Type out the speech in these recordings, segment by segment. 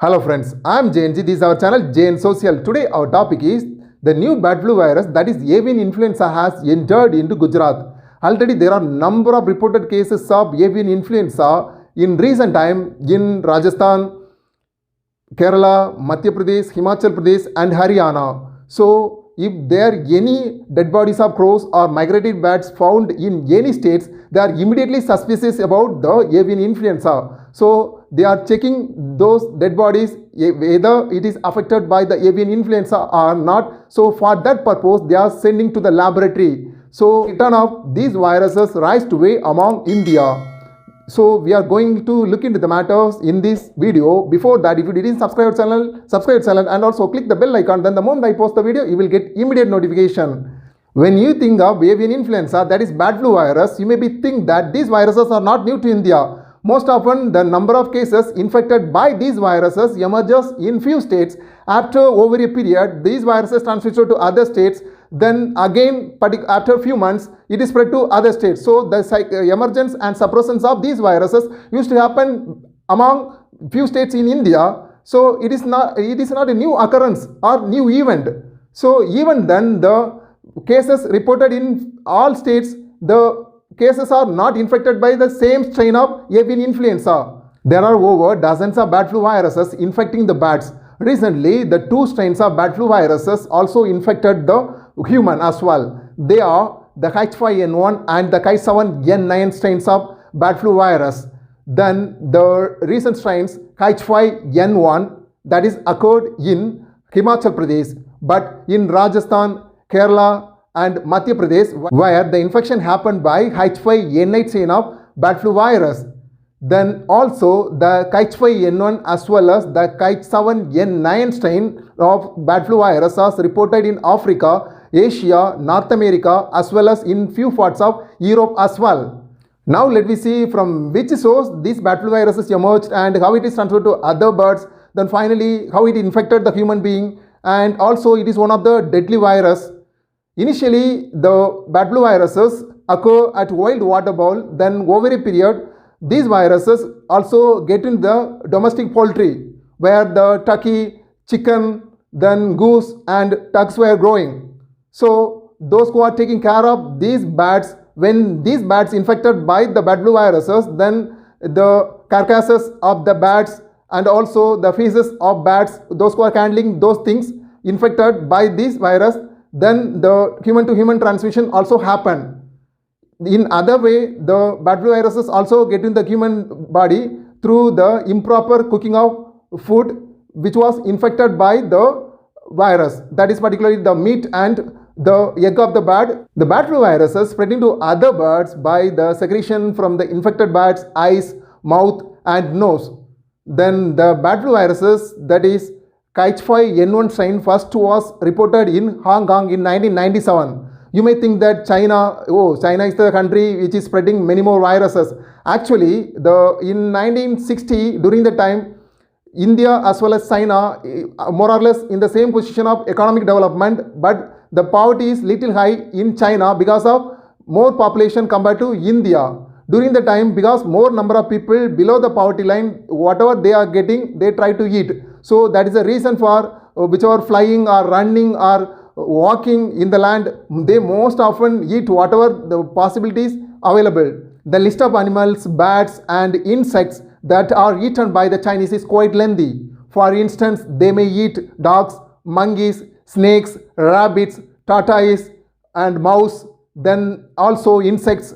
Hello friends, I am JNG. This is our channel JN Social. Today our topic is the new bird flu virus, that is avian influenza, has entered into Gujarat. Already there are number of reported cases of avian influenza in recent time in Rajasthan, Kerala, Madhya Pradesh, Himachal Pradesh and Haryana. So if there are any dead bodies of crows or migratory bats found in any states, they are immediately suspicious about the avian influenza. So they are checking those dead bodies whether it is affected by the avian influenza or not. So for that purpose they are sending to the laboratory. So return of these viruses rise to way among India. So we are going to look into the matters in this video. Before that, if you didn't subscribe channel and also click the bell icon, then the moment I post the video you will get immediate notification. When you think of avian influenza, that is bird flu virus, you may be think that these viruses are not new to India. Most often the number of cases infected by these viruses emerges in few states. After over a period, these viruses transmitted to other states. Then again, after a few months, it is spread to other states. So the emergence and suppression of these viruses used to happen among few states in India. So it is not a new occurrence or new event. So even then, the cases reported in all states, the cases are not infected by the same strain of avian influenza. There are over dozens of bird flu viruses infecting the bats. Recently, the two strains of bird flu viruses also infected the human as well. They are the H5N1 and the H7N9 strains of bird flu virus. Then the recent strains H5N1 that is occurred in Himachal Pradesh, but in Rajasthan, Kerala and Madhya Pradesh, where the infection happened by H5N8 strain of bird flu virus. Then also the H5N1 as well as the H7N9 strain of bird flu virus was reported in Africa, Asia, North America as well as in few parts of Europe as well. Now let me see from which source these bird flu viruses emerged and how it is transferred to other birds. Then finally how it infected the human being, and also it is one of the deadly virus. Initially the bird flu viruses occur at wild water fowl. Then over a period these viruses also get in the domestic poultry where the turkey, chicken, then goose and ducks were growing. So those who are taking care of these bats, when these bats infected by the bird flu viruses, then the carcasses of the bats and also the feces of bats, those who are handling those things infected by this virus, then the human to human transmission also happened. In other way, the bird flu viruses also get in the human body through the improper cooking of food which was infected by the virus, that is particularly the meat and the egg of the bird. The bird flu viruses spreading to other birds by the secretion from the infected bird's eyes, mouth and nose. Then the bird flu viruses, that is H5N1 strain, first was reported in Hong Kong in 1997. You may think that China is the country which is spreading many more viruses. Actually, in 1960, during the time, India as well as China more or less in the same position of economic development, but the poverty is little high in China because of more population compared to India. During the time, because more number of people below the poverty line, whatever they are getting, they try to eat. So that is the reason for whichever flying or running or walking in the land, they most often eat whatever the possibilities available. The list of animals, bats and insects that are eaten by the Chinese is quite lengthy. For instance, they may eat dogs, monkeys, snakes, rabbits, tortoise and mouse, then also insects.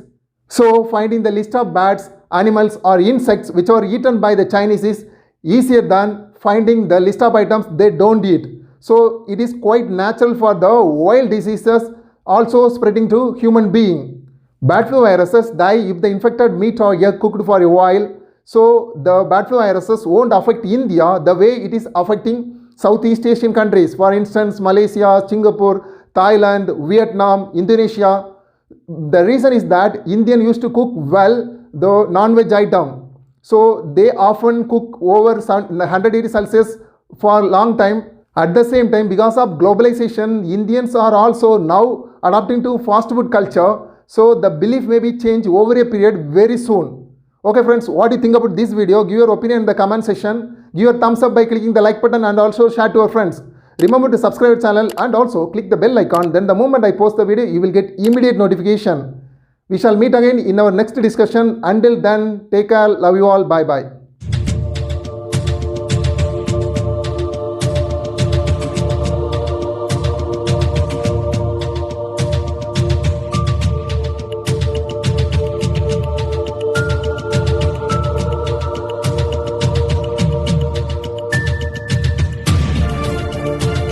So finding the list of bats, animals or insects which are eaten by the Chinese is easier than finding the list of items they don't eat. So it is quite natural for the wild diseases also spreading to human being. Bird flu viruses die if the infected meat or egg cooked for a while. So the bird flu viruses won't affect India the way it is affecting Southeast Asian countries. For instance, Malaysia, Singapore, Thailand, Vietnam, Indonesia. The reason is that Indian used to cook well the non-veg item. So they often cook over 100 degrees Celsius for a long time. At the same time, because of globalization, Indians are also now adapting to fast food culture. So the belief may be changed over a period very soon. Okay friends, what do you think about this video? Give your opinion in the comment section. Give your thumbs up by clicking the like button and also share to your friends. Remember to subscribe our channel and also click the bell icon. Then the moment I post the video, you will get immediate notification. We shall meet again in our next discussion. Until then, take care. Love you all. Bye bye.